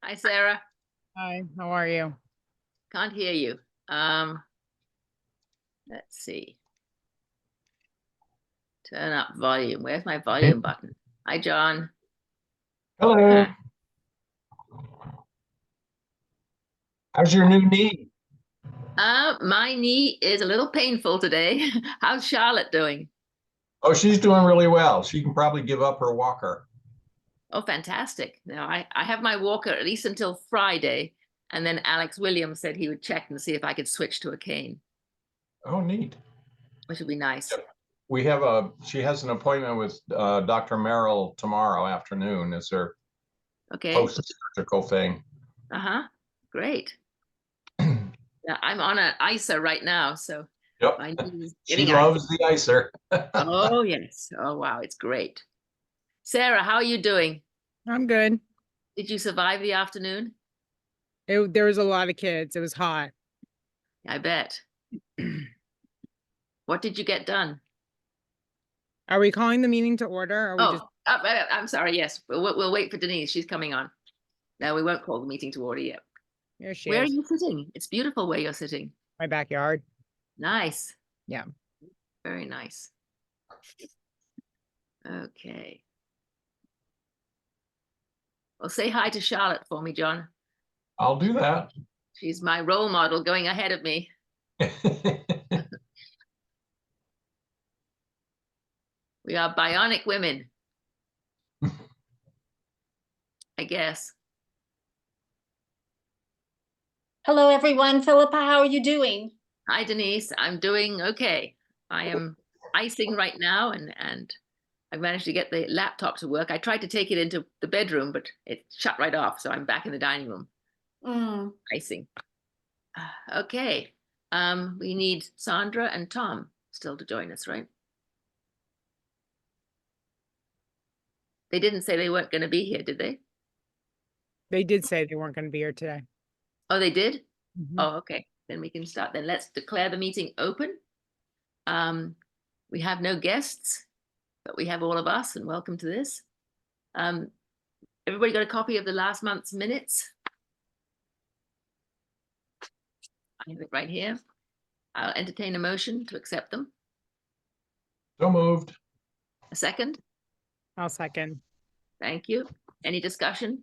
Hi, Sarah. Hi, how are you? Can't hear you. Um, let's see. Turn up volume. Where's my volume button? Hi, John. Hello. How's your new knee? My knee is a little painful today. How's Charlotte doing? Oh, she's doing really well. She can probably give up her walker. Oh, fantastic. Now I have my walker at least until Friday, and then Alex Williams said he would check and see if I could switch to a cane, Oh, neat. which would be nice. She has an appointment with Dr. Merrill tomorrow afternoon as her Okay. post-surgical thing. Uh-huh. Great. Yeah, I'm on an ISA right now, so Yep. my knee is She getting loves the icer. Oh, yes. Oh, wow. It's great. Sarah, how are you doing? I'm good. Did you survive the afternoon? There was a lot of kids. It was hot. I bet. What did you get done? Are we calling the meeting to order? Or are we just I'm sorry. Yes, we'll wait for Denise. She's coming on. No, we won't call the meeting to order yet. Here she Where are is. you sitting? It's beautiful where you're sitting. My backyard. Nice. Yeah. Very nice. Okay. Well, say hi to Charlotte for me, John. I'll do that. She's my role model going ahead of me. We are bionic women, I guess. Hello, everyone. Philippa, how are you doing? Hi, Denise. I'm doing okay. I am icing right now, and I managed to get the laptop to work. I tried to take it into the bedroom, but it shut right off. So I'm back in the dining room icing. Okay. We need Sandra and Tom still to join us, right? They didn't say they weren't going to be here, did they? They did say they weren't going to be here today. Oh, they did? Mhm. Oh, okay. Then we can start. Then let's declare the meeting open. We have no guests, but we have all of us, and welcome to this. Everybody got a copy of the last month's minutes? I have it right here. I'll entertain a motion to accept them. So moved. A second? I'll second. Thank you. Any discussion?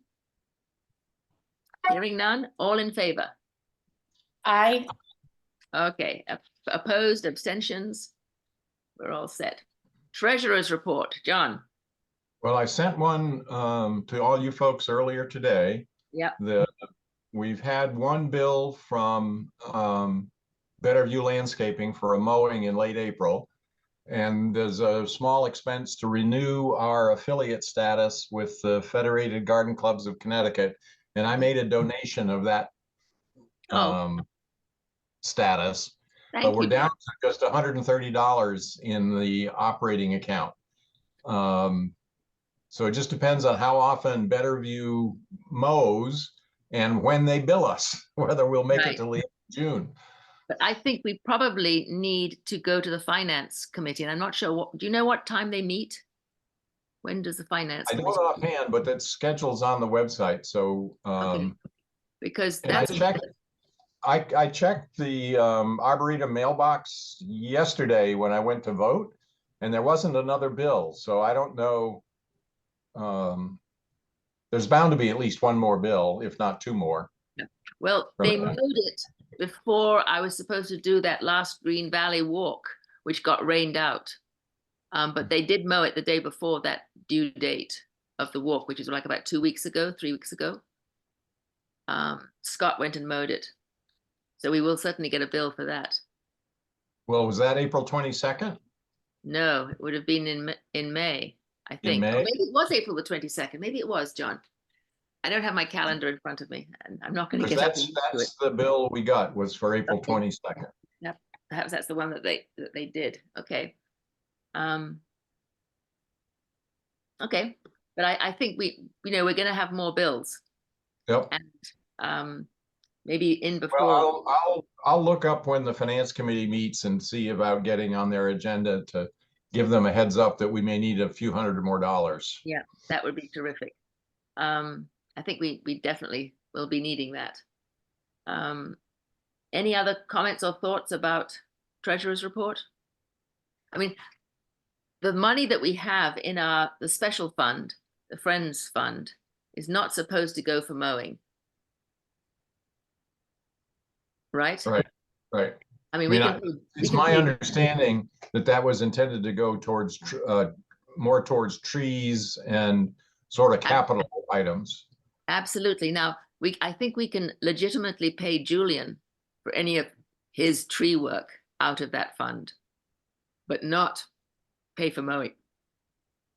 Hearing none, all in favor? Aye. Okay, opposed, abstentions? We're all set. Treasurer's report, John. Well, I sent one to all you folks earlier today. Yep. We've had one bill from Better View Landscaping for a mowing in late April. And there's a small expense to renew our affiliate status with the Federated Garden Clubs of Connecticut. And I made a donation of that status. But we're down to just $130 in the operating account. So it just depends on how often Better View mows and when they bill us, whether we'll make it to late June. But I think we probably need to go to the finance committee, and I'm not sure do you know what time they meet? When does the finance committee? I don't offhand, but that schedule's on the website. So okay. Because that's I checked the Arboretum mailbox yesterday when I went to vote, and there wasn't another bill. So I don't know. There's bound to be at least one more bill, if not two more. Yeah. Well, they mowed it before I was supposed to do that last Green Valley walk, which got rained out. But they did mow it the day before that due date of the walk, which is like about 3 weeks ago. Scott went and mowed it. So we will certainly get a bill for that. Well, was that April 22nd? No, it would have been in May, I think. In May? Or maybe it was April the 22nd. Maybe it was, John. I don't have my calendar in front of me, and I'm not going to get that's the bill we got was for April 22nd. Yep, perhaps that's the one that they did. Okay. Okay, but I think we're going to have more bills. Yep. And maybe in before. Well, I'll look up when the finance committee meets and see about getting on their agenda to give them a heads up that we may need a few hundred more dollars. Yeah, that would be terrific. And I think we definitely will be needing that. Any other comments or thoughts about treasurer's report? I mean, the money that we have in the special fund, the Friends Fund, is not supposed to go for mowing. Right? Right, right. I mean, It's my understanding that that was intended to go towards more towards trees and sort of capital items. Absolutely. Now, I think we can legitimately pay Julian for any of his tree work out of that fund, but not pay for mowing.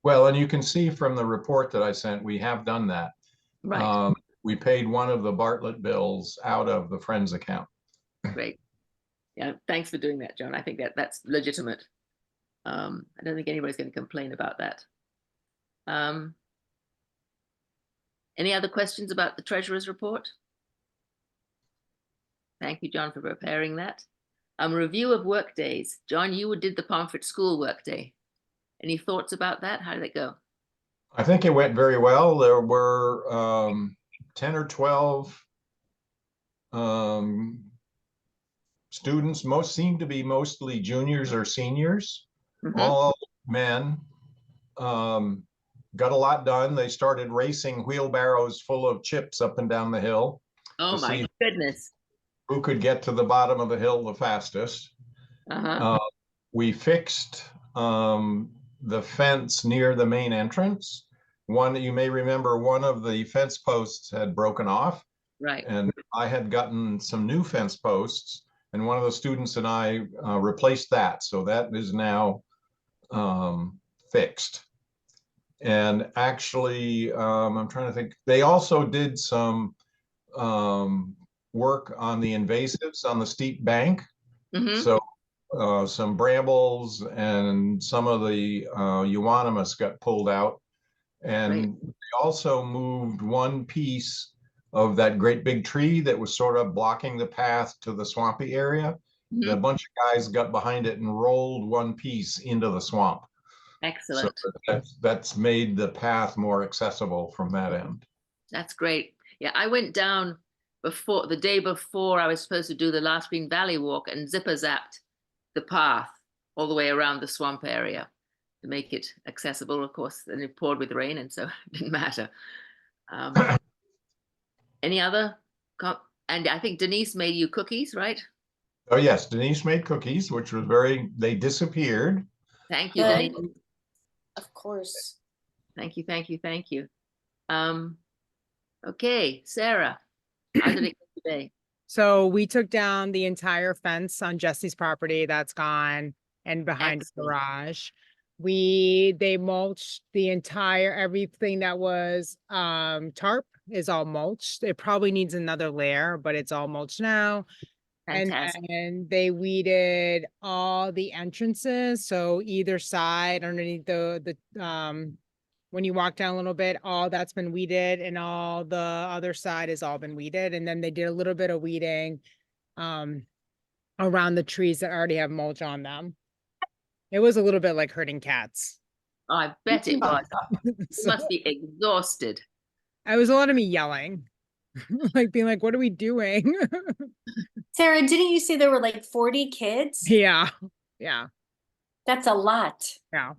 Well, and you can see from the report that I sent, we have done that. Right. We paid one of the Bartlett bills out of the Friends account. Great. Yeah, thanks for doing that, John. I think that's legitimate. I don't think anybody's going to complain about that. Any other questions about the treasurer's report? Thank you, John, for preparing that. Review of work days. John, you did the Pomfret School work day. Any thoughts about that? How did it go? I think it went very well. There were 10 or 12 students. Most seemed to be mostly juniors or seniors, all men. Got a lot done. They started racing wheelbarrows full of chips up and down the hill. Oh my goodness. Who could get to the bottom of the hill the fastest. We fixed the fence near the main entrance. One, you may remember, one of the fence posts had broken off. Right. And I had gotten some new fence posts, and one of the students and I replaced that. So that is now fixed. And actually, I'm trying to think, they also did some work on the invasives on the steep bank. So some brambles and some of the euonymus got pulled out. And we also moved one piece of that great big tree that was sort of blocking the path to the swampy area. A bunch of guys got behind it and rolled one piece into the swamp. Excellent. So that's made the path more accessible from that end. That's great. Yeah, I went down the day before I was supposed to do the Last Green Valley walk, and zipper zapped the path all the way around the swamp area to make it accessible. Of course, then it poured with rain, and so it didn't matter. Any other? And I think Denise made you cookies, right? Oh yes, Denise made cookies, which was they disappeared. Thank you, Denise. Of course. Thank you, thank you, thank you. Okay, Sarah, how did it go today? So we took down the entire fence on Jesse's property. That's gone, and behind the garage. They mulched the everything that was tarp is all mulched. It probably needs another layer, but it's all mulched now. Fantastic. And they weeded all the entrances. So either side underneath the when you walk down a little bit, all that's been weeded, and all the other side has all been weeded. And then they did a little bit of weeding around the trees that already have mulch on them. It was a little bit like herding cats. Oh, I bet it was. You must be exhausted. It was a lot of me yelling, like being like, what are we doing? Sarah, didn't you say there were like 40 kids? Yeah. That's a lot. Yeah.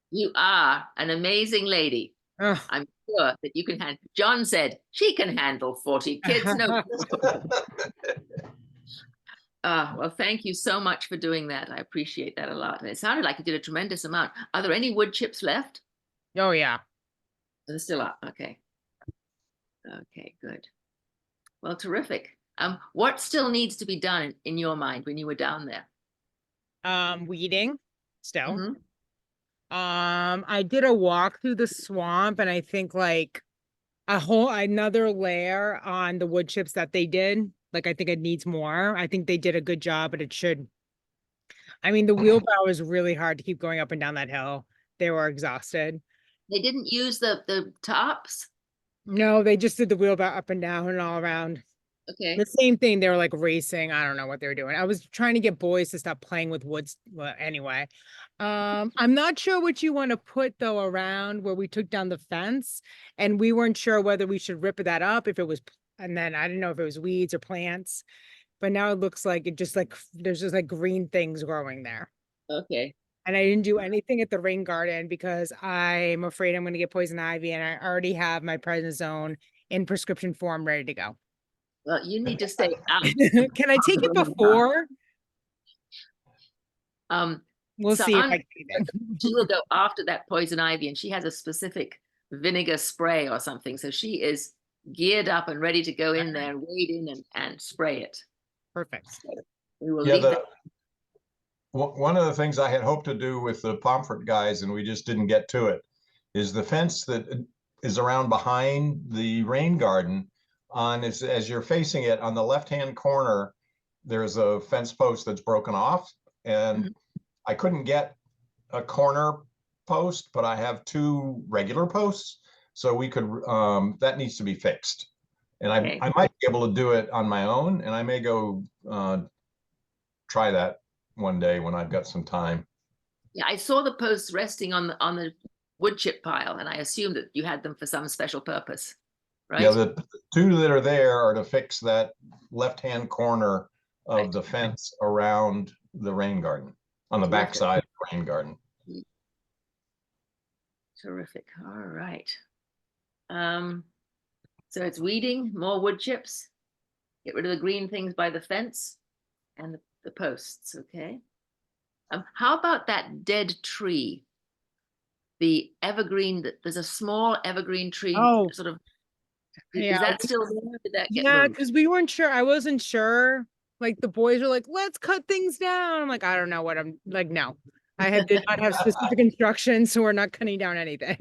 You are an amazing lady. Ugh. I'm sure that you can handle. John said she can handle 40 kids. No. Well, thank you so much for doing that. I appreciate that a lot. And it sounded like you did a tremendous amount. Are there any wood chips left? Oh, yeah. They're still up. Okay. Okay, good. Well, terrific. What still needs to be done in your mind when you were down there? Weeding still. I did a walk through the swamp, and I think like another layer on the wood chips that they did. Like, I think it needs more. I think they did a good job, but it should. I mean, the wheelbarrow was really hard to keep going up and down that hill. They were exhausted. They didn't use the tops? No, they just did the wheelbarrow up and down and all around. Okay. The same thing, they were like racing. I don't know what they were doing. I was trying to get boys to stop playing with woods. Well, anyway. I'm not sure what you want to put though around where we took down the fence, and we weren't sure whether we should rip that up if it was, and then I didn't know if it was weeds or plants, but now it looks like it just like there's just like green things growing there. Okay. And I didn't do anything at the rain garden because I'm afraid I'm going to get poison ivy, and I already have my prednisone in prescription form ready to go. Well, you need to stay out. Can I take it before? We'll see if I can. She will go after that poison ivy, and she has a specific vinegar spray or something. So she is geared up and ready to go in there and wade in and spray it. Perfect. So we will Yeah, leave that. one of the things I had hoped to do with the Pomfret guys, and we just didn't get to it, is the fence that is around behind the rain garden. As you're facing it on the left-hand corner, there's a fence post that's broken off, and I couldn't get a corner post, but I have 2 regular posts, so we could that needs to be fixed. And Okay. I might be able to do it on my own, and I may go try that one day when I've got some time. Yeah, I saw the posts resting on the wood chip pile, and I assumed that you had them for some special purpose, right? Yeah, the 2 that are there are to fix that left-hand corner of the fence around the rain garden, on the back side of the rain garden. Terrific. All right. So it's weeding, more wood chips, get rid of the green things by the fence and the posts. Okay. How about that dead tree? The evergreen, there's a small evergreen tree. Oh, sort of. yeah. Is that still there? Did that get Yeah, moved? because we weren't sure. I wasn't sure. Like the boys are like, let's cut things down. I'm like, I don't know what I'm like. No, did not have specific instructions, so we're not cutting down anything.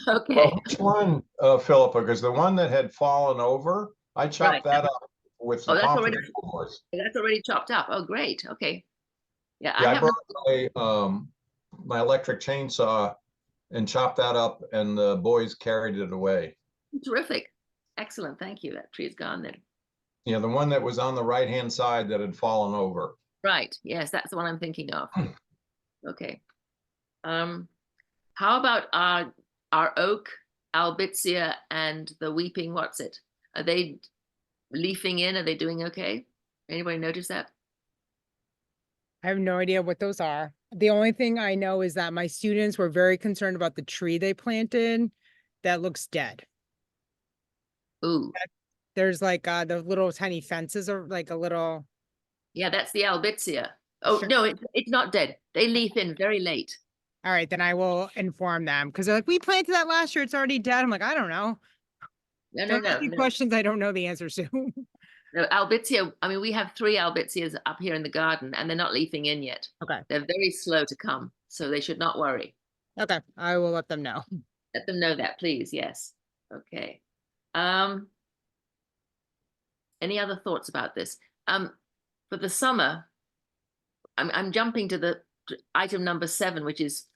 Okay. Well, which one, Philippa? Because the one that had fallen over, I chopped that up with the Oh, that's already, Pomfret. that's already chopped up. Oh, great. Okay. Yeah, Yeah, I I have brought my electric chainsaw and chopped that up, and the boys carried it away. terrific. Excellent. Thank you. That tree's gone then. Yeah, the one that was on the right-hand side that had fallen over. Right. Yes, that's the one I'm thinking of. Okay. How about our oak, albizia, and the weeping, what's it? Are they leafing in? Are they doing okay? Anybody notice that? I have no idea what those are. The only thing I know is that my students were very concerned about the tree they planted that looks dead. Ooh. There's like the little tiny fences are like a little. Yeah, that's the albizia. Oh, Sure. no, it's not dead. They leaf in very late. All right, then I will inform them because they're like, we planted that last year. It's already dead. I'm like, I don't know. No, Don't ask me questions I don't know the answers to. No, albizia, I mean, we have 3 albizias up here in the garden, and they're not leafing in yet. Okay. They're very slow to come, so they should not worry. Okay, I will let them know. Let them know that, please. Yes. Okay. Any other thoughts about this? For the summer, I'm jumping to item number 7, which is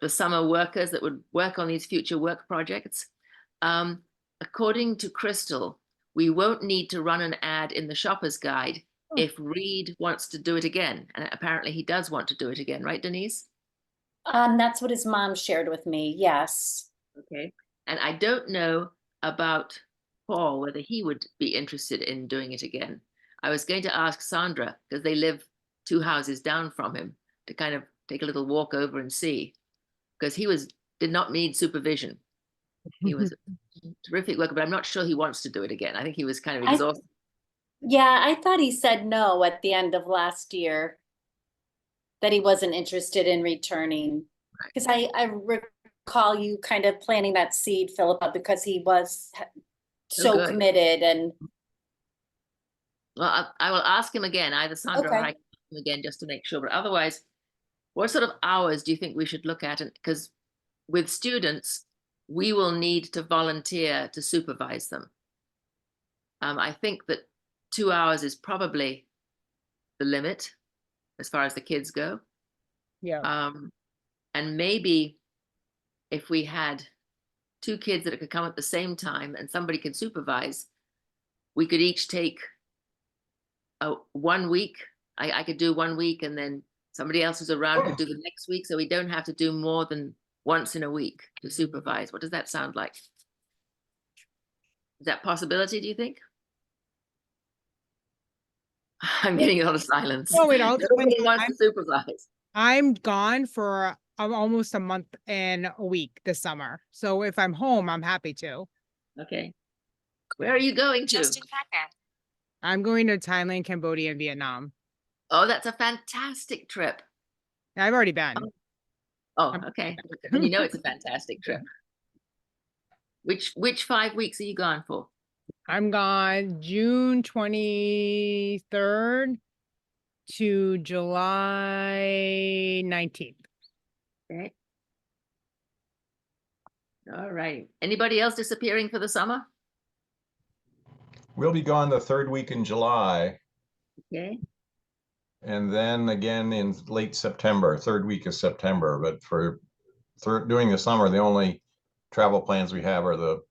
the summer workers that would work on these future work projects. According to Crystal, we won't need to run an ad in the shopper's guide if Reed wants to do it again. And apparently he does want to do it again, right, Denise? That's what his mom shared with me. Yes. Okay. And I don't know about Paul, whether he would be interested in doing it again. I was going to ask Sandra, because they live 2 houses down from him, to kind of take a little walk over and see, because he did not need supervision. He was a terrific worker, but I'm not sure he wants to do it again. I think he was kind of exhausted. Yeah, I thought he said no at the end of last year, that he wasn't interested in returning. Because I recall you kind of planting that seed, Philippa, because he was so committed. And well, I will ask him again, either Sandra or I can ask him again, just to make sure. But otherwise, what sort of hours do you think we should look at? Because with students, we will need to volunteer to supervise them. I think that 2 hours is probably the limit as far as the kids go. Yeah. And maybe if we had 2 kids that could come at the same time and somebody could supervise, we could each take 1 week. I could do 1 week, and then somebody else who's around could do the next week, so we don't have to do more than once in a week to supervise. What does that sound like? Is that possibility, do you think? I'm getting a lot of silence. No, it all depends Nobody on- wants to supervise. I'm gone for almost a month and a week this summer. So if I'm home, I'm happy to. Okay. Where are you going to? I'm going to Thailand, Cambodia, and Vietnam. Oh, that's a fantastic trip. I've already been. Oh, okay. And you know it's a fantastic trip. Which 5 weeks are you gone for? I'm gone June 23rd to July 19th. Okay. All right. Anybody else disappearing for the summer? We'll be gone the 3rd week in July, Okay. and then again in late September, 3rd week of September. But for during the summer, the only travel plans we have are the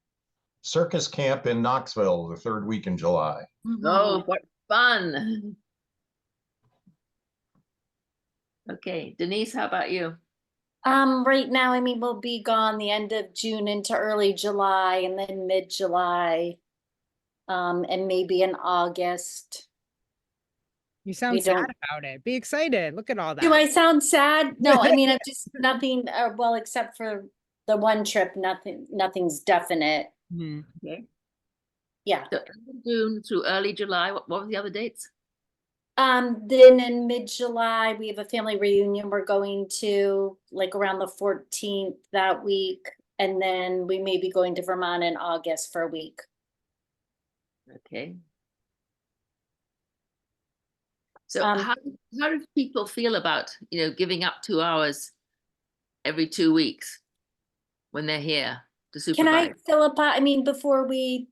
circus camp in Knoxville the 3rd week in July. Oh, what fun. Okay, Denise, how about you? Right now, I mean, we'll be gone the end of June into early July and then mid-July. And maybe in August. You sound We sad don't- about it. Be excited. Look at all that. Do I sound sad? No, I mean, I'm just nothing, well, except for the one trip, nothing's definite. Mhm. Okay. Yeah. So June through early July. What were the other dates? Then in mid-July, we have a family reunion we're going to, like around the 14th that week. And then we may be going to Vermont in August for a week. Okay. So Um, how do people feel about, giving up 2 hours every 2 weeks when they're here to Can I, supervise? Philippa, I mean, before we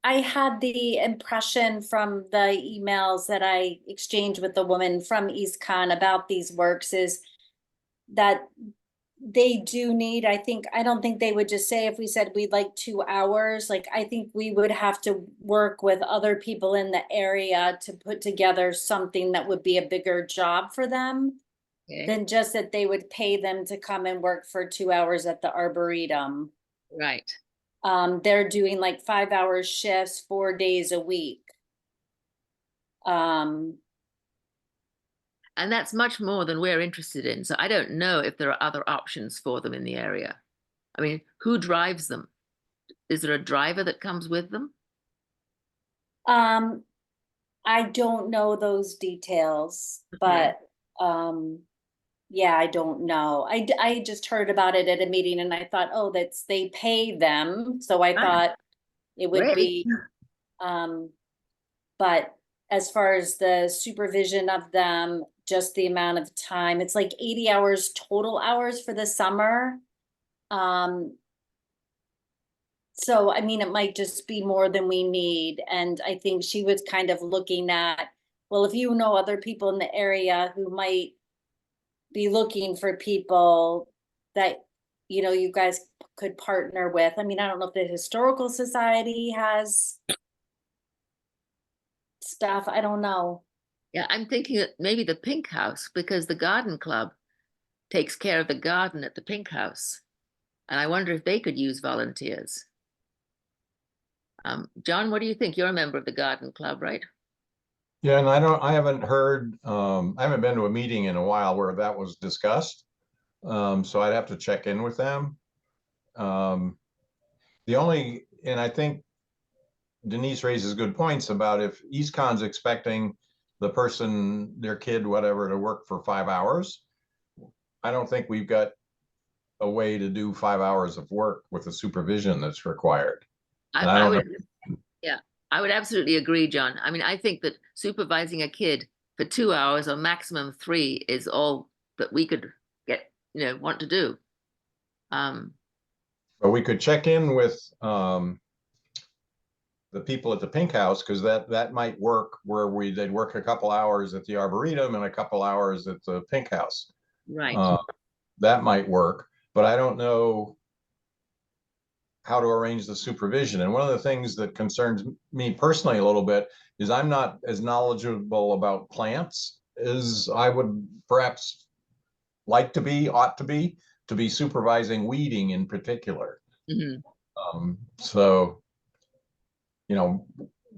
I had the impression from the emails that I exchanged with the woman from EastCon about these works is that they do need, I don't think they would just say if we said we'd like 2 hours, like I think we would have to work with other people in the area to put together something that would be a bigger job for them Okay. than just that they would pay them to come and work for 2 hours at the Arboretum. Right. They're doing like 5-hour shifts, 4 days a week. And that's much more than we're interested in. So I don't know if there are other options for them in the area. I mean, who drives them? Is there a driver that comes with them? I don't know those details, Okay. but, yeah, I don't know. I just heard about it at a meeting and I thought, oh, they pay them. So I Ah, thought it would great. be, but as far as the supervision of them, just the amount of time, it's like 80 hours total hours for the summer. So, I mean, it might just be more than we need. And I think she was kind of looking at, well, if you know other people in the area who might be looking for people that, you guys could partner with. I mean, I don't know if the Historical Society has stuff. I don't know. Yeah, I'm thinking that maybe the Pink House, because the garden club takes care of the garden at the Pink House. And I wonder if they could use volunteers. John, what do you think? You're a member of the garden club, right? Yeah, and I haven't heard, I haven't been to a meeting in a while where that was discussed. So I'd have to check in with them. And I think Denise raises good points about if EastCon's expecting the person, their kid, whatever, to work for 5 hours. I don't think we've got a way to do 5 hours of work with the supervision that's required. And I don't know. Yeah, I would absolutely agree, John. I mean, I think that supervising a kid for 2 hours or maximum 3 is all that we could want to do. But we could check in with the people at the Pink House, because that might work where they'd work a couple hours at the Arboretum and a couple hours at the Pink House. Right. That might work, but I don't know how to arrange the supervision. And one of the things that concerns me personally a little bit is I'm not as knowledgeable about plants as I would perhaps like to be, ought to be supervising weeding in particular. Mhm. So,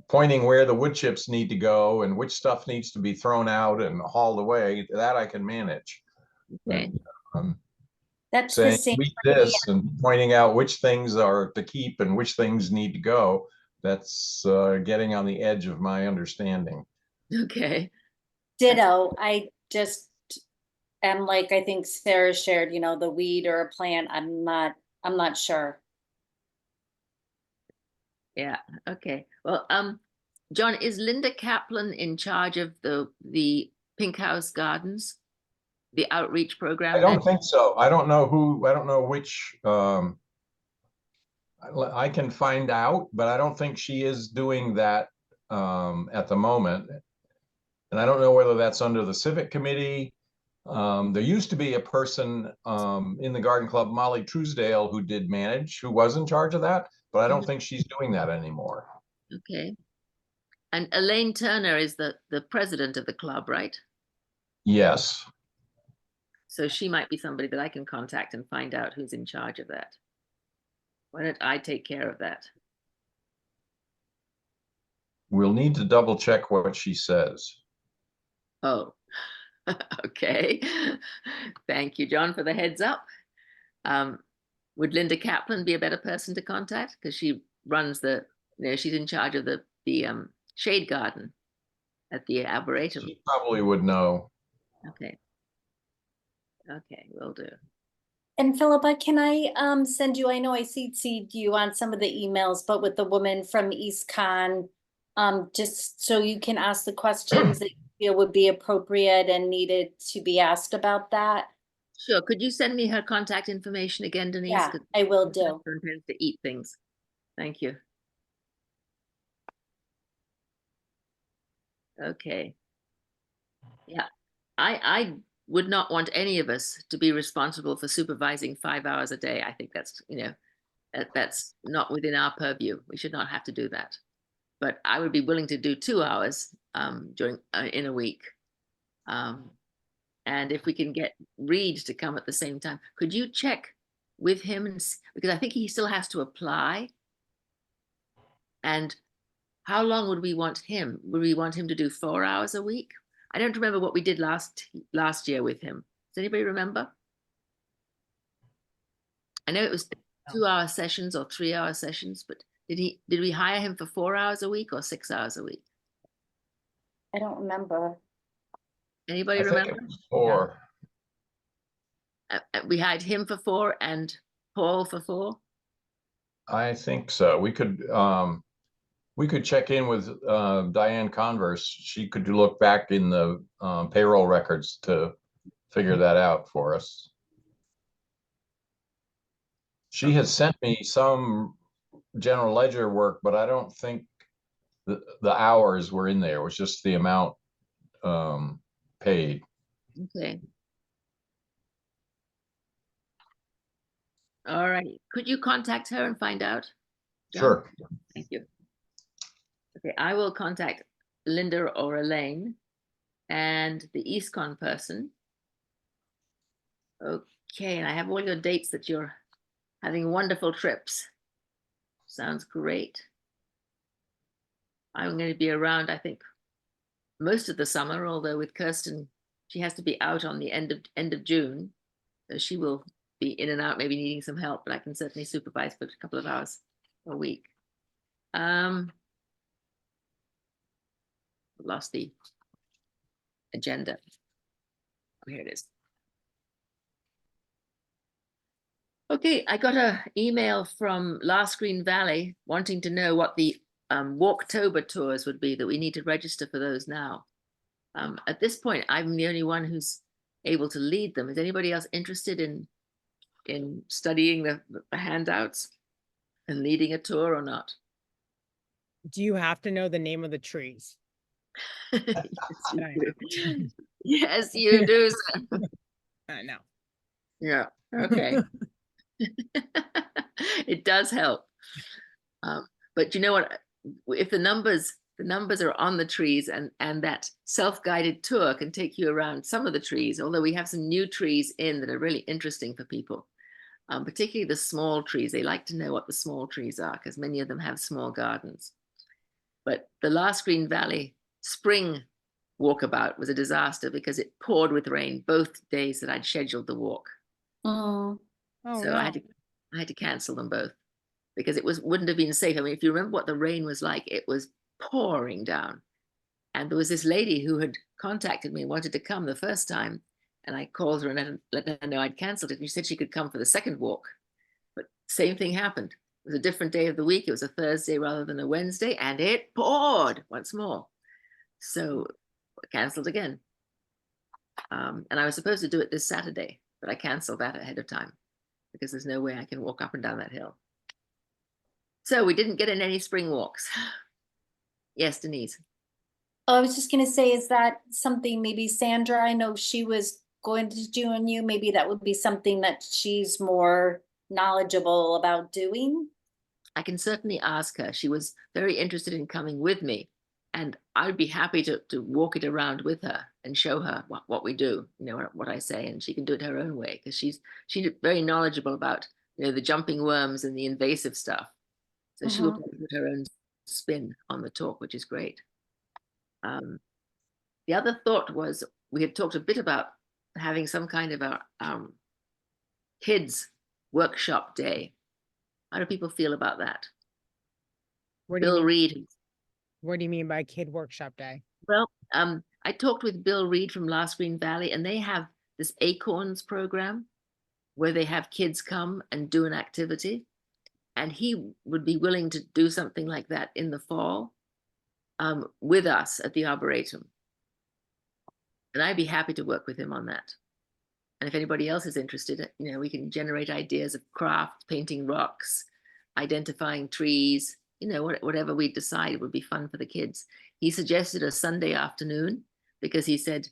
pointing where the wood chips need to go and which stuff needs to be thrown out and hauled away, that I can manage. Okay. That's the Saying same weed for me. this and pointing out which things are to keep and which things need to go, that's getting on the edge of my understanding. Okay. Ditto. I just am like, I think Sarah shared, the weed or a plant. I'm not sure. Yeah. Okay. Well, John, is Linda Kaplan in charge of the Pink House Gardens, the outreach program I there? don't think so. I don't know which, I can find out, but I don't think she is doing that at the moment. And I don't know whether that's under the civic committee. There used to be a person in the garden club, Molly Truesdale, who was in charge of that, but I don't think she's doing that anymore. Okay. And Elaine Turner is the president of the club, right? Yes. So she might be somebody that I can contact and find out who's in charge of that. Why don't I take care of that? We'll need to double check what she says. Oh, okay. Thank you, John, for the heads up. Would Linda Kaplan be a better person to contact? Because she runs she's in charge of the shade garden at the Arboretum. She probably would know. Okay. Okay, will do. And Philippa, can I send you, I know I CC'd you on some of the emails, but with the woman from East Con, just so you can ask the questions that you feel would be appropriate and needed to be asked about that. Sure. Could you send me her contact information again, Denise? Yeah, I will do. Tends to eat things. Thank you. Okay. Yeah, I would not want any of us to be responsible for supervising 5 hours a day. I think that's, that's not within our purview. We should not have to do that. But I would be willing to do 2 hours during in a week. And if we can get Reed to come at the same time, could you check with him? Because I think he still has to apply. And how long would we want him? Would we want him to do 4 hours a week? I don't remember what we did last year with him. Does anybody remember? I know it was 2-hour sessions or 3-hour sessions, but did we hire him for 4 hours a week or 6 hours a week? I don't remember. Anybody I remember? think it was 4. We hired him for 4 and Paul for 4. I think so. We could check in with Diane Converse. She could look back in the payroll records to figure that out for us. She has sent me some general ledger work, but I don't think the hours were in there. It was just the amount paid. Okay. All right. Could you contact her and find out? John? Sure. Thank you. Okay, I will contact Linda or Elaine and the EastCon person. Okay, and I have all your dates that you're having wonderful trips. Sounds great. I'm going to be around, I think, most of the summer, although with Kirsten, she has to be out on the end of June. So she will be in and out, maybe needing some help, but I can certainly supervise for a couple of hours a week. Lost the agenda. Oh, here it is. Okay, I got an email from Last Green Valley wanting to know what the Walktober tours would be, that we need to register for those now. At this point, I'm the only one who's able to lead them. Is anybody else interested in studying the handouts and leading a tour or not? Do you have to know the name of the trees? Yes, you do. Yes, you do. No. Yeah. Okay. It does help. But you know what? If the numbers are on the trees, and that self-guided tour can take you around some of the trees, although we have some new trees in that are really interesting for people, particularly the small trees. They like to know what the small trees are because many of them have small gardens. But the last Green Valley spring walkabout was a disaster because it poured with rain both days that I'd scheduled the walk. Mm. Oh, So no. I had to cancel them both because it wouldn't have been safe. I mean, if you remember what the rain was like, it was pouring down. And there was this lady who had contacted me and wanted to come the first time. And I called her and let her know I'd canceled it. And she said she could come for the second walk. But same thing happened. It was a different day of the week. It was a Thursday rather than a Wednesday. And it poured once more. So I canceled again. And I was supposed to do it this Saturday, but I canceled that ahead of time because there's no way I can walk up and down that hill. So we didn't get in any spring walks. Yes, Denise. Oh, I was just gonna say, is that something maybe Sandra, I know she was going to join you, maybe that would be something that she's more knowledgeable about doing? I can certainly ask her. She was very interested in coming with me, and I'd be happy to walk it around with her and show her what we do, you know, what I say, and she can do it her own way because she's very knowledgeable about, you know, the jumping worms and the invasive stuff. So she will put her own spin on the talk, which is great. The other thought was we had talked a bit about having some kind of a kids workshop day. How do people feel about that? What do you Bill mean? Reed. What do you mean by kid workshop day? Well, I talked with Bill Reed from Last Green Valley, and they have this Acorns program where they have kids come and do an activity. And he would be willing to do something like that in the fall with us at the Arboretum. And I'd be happy to work with him on that. And if anybody else is interested, you know, we can generate ideas of craft, painting rocks, identifying trees, you know, whatever we decide would be fun for the kids. He suggested a Sunday afternoon because he said,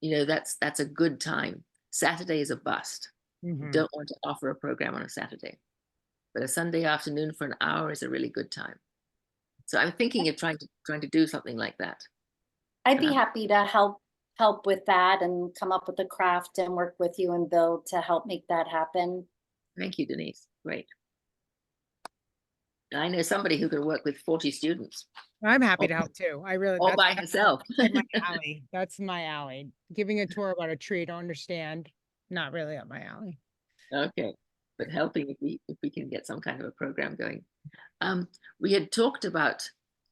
you know, that's a good time. Saturday is a bust. Mhm. Don't want to offer a program on a Saturday. But a Sunday afternoon for an hour is a really good time. So I'm thinking of trying to do something like that. I'd be happy to help with that and come up with a craft and work with you and Bill to help make that happen. Thank you, Denise. Great. And I know somebody who could work with 40 students I'm happy to help too. I really, all that's by herself. like my alley. That's my alley. Giving a tour about a tree I don't understand, not really up my alley. Okay, but helping if we can get some kind of a program going. We had talked about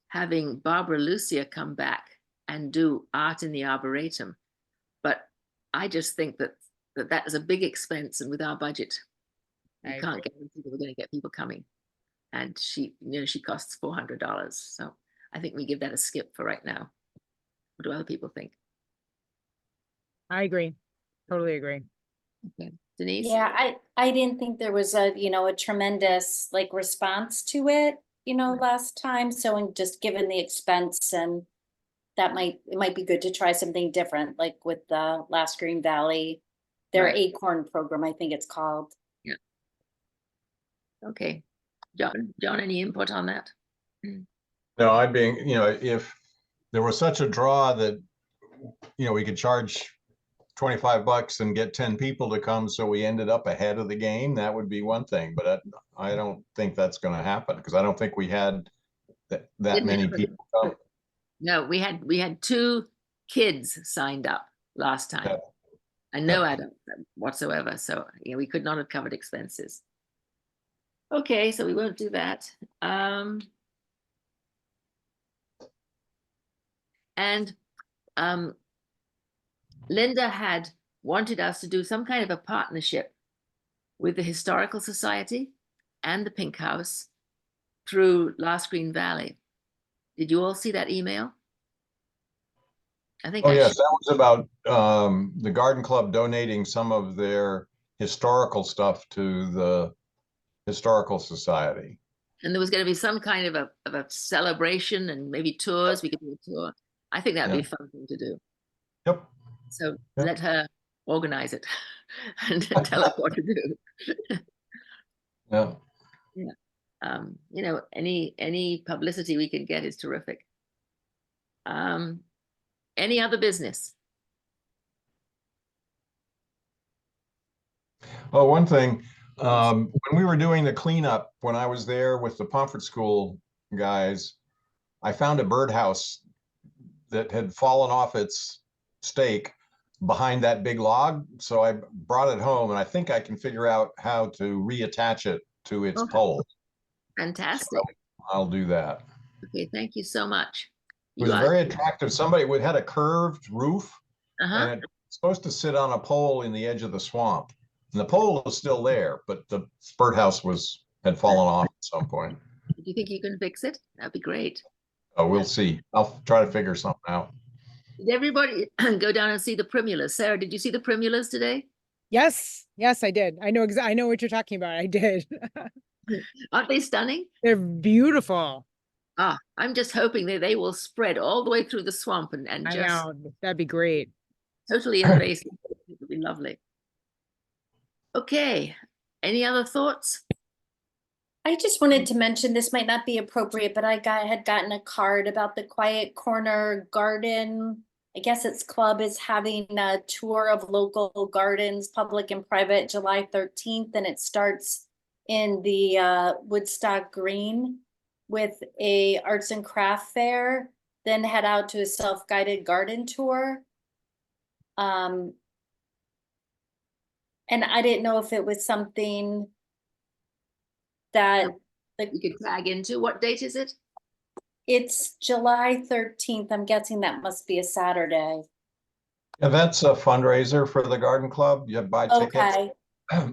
having Barbara Lucia come back and do art in the Arboretum, but I just think that is a big expense, and with our budget, we can't guarantee that we're going to get people coming. And she costs $400, so I think we give that a skip for right now. What do other people think? I agree. Totally agree. Okay, Denise? Yeah, I didn't think there was a, you know, a tremendous like response to it, you know, last time. So and just given the expense, and it might be good to try something different, like with the Last Green Valley, their Right. Acorn program, I think it's called. Yeah. Okay. John, any input on that? No, I'd be, you know, if there was such a draw that, you know, we could charge $25 and get 10 people to come, so we ended up ahead of the game, that would be one thing. But I don't think that's going to happen because I don't think we had that many people come. No, we had 2 kids signed up last time, Yeah. and no adults whatsoever. So yeah, we could not have covered expenses. Okay, so we won't do that. Linda had wanted us to do some kind of a partnership with the Historical Society and the Pink House through Last Green Valley. Did you all see that email? I think. Oh, yes, that was about the garden club donating some of their historical stuff to the Historical Society. And there was going to be some kind of a celebration and maybe tours. We could do a tour. I think that would be a fun thing to do. Yep. So let her organize it and tell us what to do. Yeah. You know, any publicity we can get is terrific. Any other business? Oh, one thing, when we were doing the cleanup, when I was there with the Pomfret School guys, I found a birdhouse that had fallen off its stake behind that big log. So I brought it home, and I think I can figure out how to reattach it to its Okay. pole. Fantastic. I'll do that. Okay, thank you so much. It was very attractive. Somebody had a curved roof, and it's supposed to sit on a pole in the edge of the swamp. And the pole is still there, but the birdhouse had fallen off at some point. Do you think you can fix it? That'd be great. Oh, we'll see. I'll try to figure something out. Did everybody go down and see the primulas? Sarah, did you see the primulas today? Yes, I did. I know I know what you're talking about. I did. Aren't they stunning? They're beautiful. Ah, I'm just hoping that they will spread all the way through the swamp and I just know, that'd be great. totally invasive. It would be lovely. Okay, any other thoughts? I just wanted to mention, this might not be appropriate, but had gotten a card about the Quiet Corner Garden. I guess its club is having a tour of local gardens, public and private, July 13th, and it starts in the Woodstock Green with a arts and craft fair, then head out to a self-guided garden tour. And I didn't know if it was something that you could tag into. What date is it? It's July 13th. I'm guessing that must be a Saturday. Yeah, that's a fundraiser for the garden club. You buy tickets. Okay.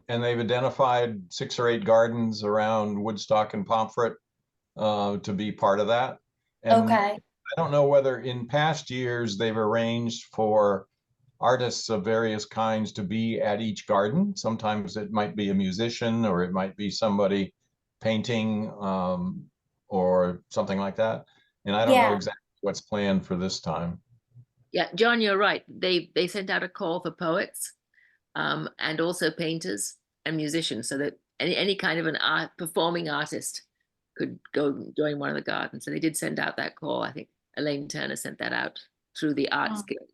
And they've identified 6 or 8 gardens around Woodstock and Pomfret to be part of that. And Okay. I don't know whether in past years they've arranged for artists of various kinds to be at each garden. Sometimes it might be a musician, or it might be somebody painting or something like that. And I don't know exactly what's planned for this time. Yeah, John, you're right. They sent out a call for poets and also painters and musicians, so that any kind of an performing artist could go join one of the gardens. And they did send out that call. I think Elaine Turner sent that out through the Arts Guild.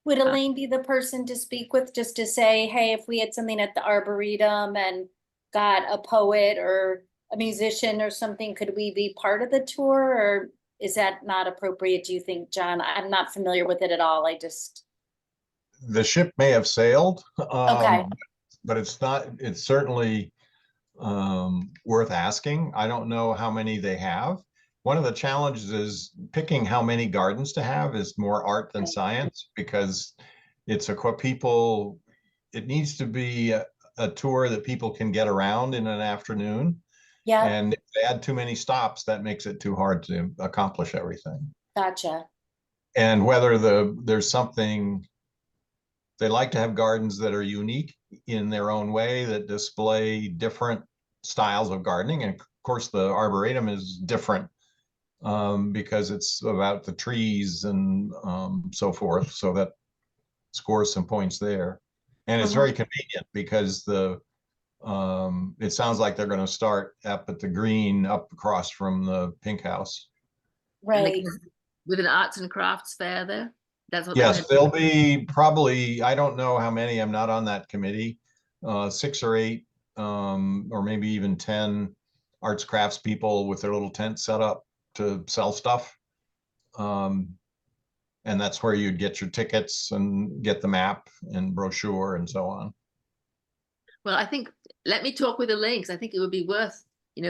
Would Elaine be the person to speak with, just to say, hey, if we had something at the Arboretum and got a poet or a musician or something, could we be part of the tour, or is that not appropriate, do you think, John? I'm not familiar with it at all. The ship may have sailed, Okay. but it's certainly worth asking. I don't know how many they have. One of the challenges is picking how many gardens to have is more art than science, because it needs to be a tour that people can get around in an afternoon. Yeah. And if they add too many stops, that makes it too hard to accomplish everything. Gotcha. And whether there's something, they like to have gardens that are unique in their own way, that display different styles of gardening. And of course, the Arboretum is different because it's about the trees and so forth. So that scores some points there. And it's very convenient because it sounds like they're going to start up at the green up across from the Pink House. Right. With an arts and crafts fair there? That's what Yes, there'll be probably, I don't know how many, I'm not on that committee, 6 or 8, or maybe even 10 arts crafts people with their little tent set up to sell stuff. And that's where you'd get your tickets and get the map and brochure and so on. Well, I think, let me talk with Elaine, because I think it would be worth,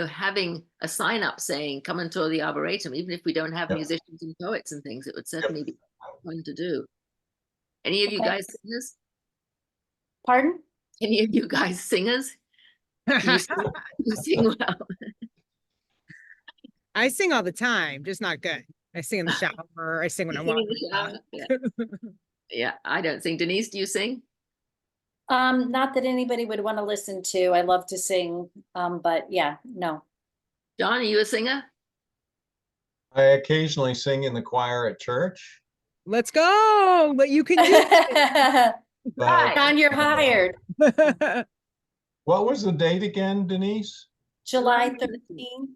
having a sign up saying, come and tour the Arboretum, even if we don't have musicians and poets and things. It would certainly be fun to do. Any of you guys singers? Pardon? Any of you guys singers? You sing well. I sing all the time, just not good. I sing in the shower. I sing when I walk. Yeah, I don't sing. Denise, do you sing? Not that anybody would want to listen to. I love to sing, but yeah, no. John, are you a singer? I occasionally sing in the choir at church. Let's go. But you can do it. John, you're hired. What was the date again, Denise? July July 13th?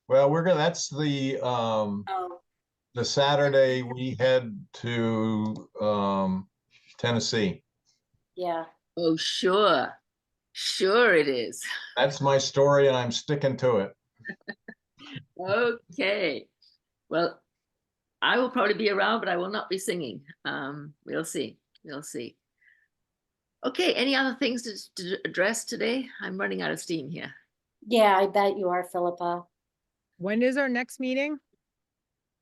Well, that's Oh, the Saturday we head to Tennessee. yeah. Oh, sure. Sure it is. That's my story and I'm sticking to it. Okay. Well, I will probably be around, but I will not be singing. We'll see. We'll see. Okay, any other things to address today? I'm running out of steam here. Yeah, I bet you are, Philippa. When is our next meeting?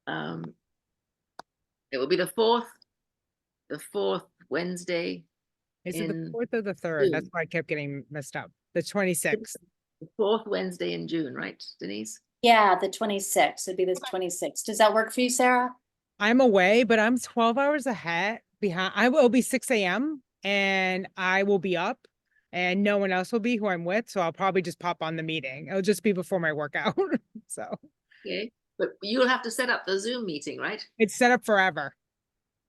It will be the fourth Wednesday. Is it the In 4th or the 3rd? That's June. why I kept getting messed up. The 26th. The fourth Wednesday in June, right, Denise? Yeah, the 26th. It'd be the 26th. Does that work for you, Sarah? I'm away, but I'm 12 hours ahead behind. I will be 6 a.m. and I will be up and no one else will be who I'm with. So I'll probably just pop on the meeting. It'll just be before my workout. So Okay, but you'll have to set up the Zoom meeting, right? it's set up forever.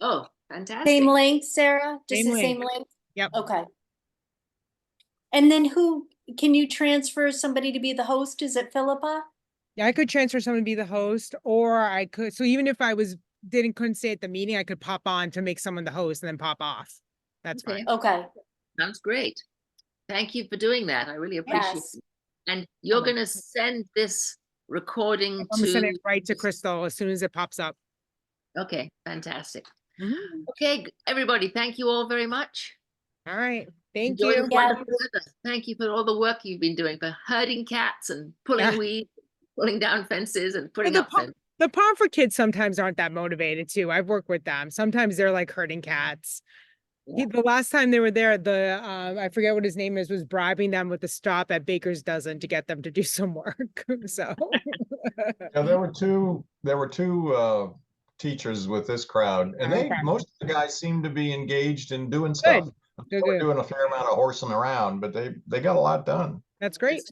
Oh, fantastic. Same link, Sarah? Just Same the same link. link? Yep. Okay. And then can you transfer somebody to be the host? Is it Philippa? Yeah, I could transfer someone to be the host, or I could. So even if I couldn't stay at the meeting, I could pop on to make someone the host and then pop off. That's Okay. fine. Okay. Sounds great. Thank you for doing that. I really appreciate Yes. it. And you're welcome. going to send this recording I'm sending to. it right to Crystal as soon as it pops up. Okay, fantastic. Mhm. Okay, everybody, thank you all very much. All right. Thank Enjoy you. the wonderful weather. Thank you for all the work you've been doing for herding cats and pulling Yeah. weeds, pulling down fences and Yeah, putting up fences. The Pomfret kids sometimes aren't that motivated too. I've worked with them. Sometimes they're like herding cats. Yeah. The last time they were there, I forget what his name is, was bribing them with a stop at Baker's Dozen to get them to do some work. So Yeah, there were two teachers with this crowd, and Okay. most of the guys seem to be engaged in doing Good. stuff. Good, We're good. doing a fair amount of horsing around, but they got a lot done. That's great.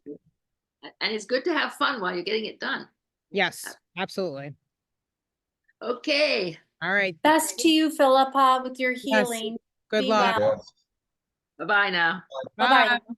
And it's good to have fun while you're getting it done. Yes, absolutely. Okay, All right. Best to you, Philippa, with your Yes. healing. Good Be luck. well. Yes. bye-bye now. Bye-bye. Bye.